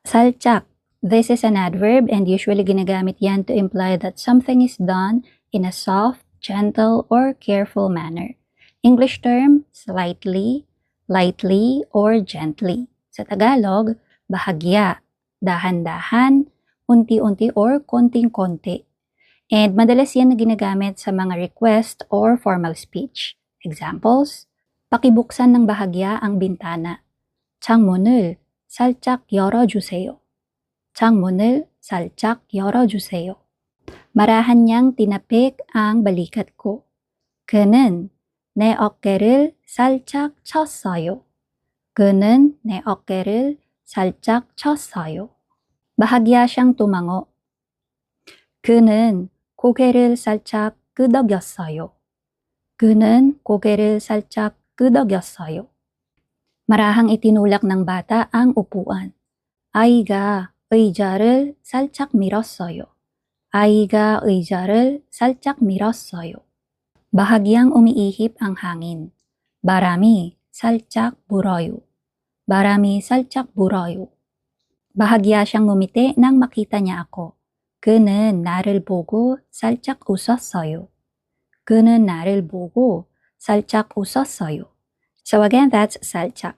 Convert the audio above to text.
살짝. This is an adverb and usually ginagamit yan to imply that something is done in a soft, gentle, or careful manner. English term, slightly, lightly, or gently. Sa Tagalog, bahagya, dahan-dahan, unti-unti, or konting-konti. And madalas yan na ginagamit sa mga request or formal speech. Examples, pakibuksan ng bahagya ang bintana. 창문을 살짝 열어주세요. 창문을 살짝 열어주세요. Marahan niyang tinapik ang balikat ko. 그는 내 어깨를 살짝 쳤어요. 그는 내 어깨를 살짝 쳤어요. bahagya siyang tumango. 그는 고개를 살짝 끄덕였어요. 그는 고개를 살짝 끄덕였어요. Marahang itinulak ng bata ang upuan. 아이가 의자를 살짝 밀었어요. 아이가 의자를 살짝 밀었어요. bahagyang umiihip ang hangin. 바람이 살짝 불어요. 바람이 살짝 불어요. bahagya siyang ngumiti nang makita niya ako. 그는 나를 보고 살짝 웃었어요. 그는 나를 보고 살짝 웃었어요. So again, that's 살짝.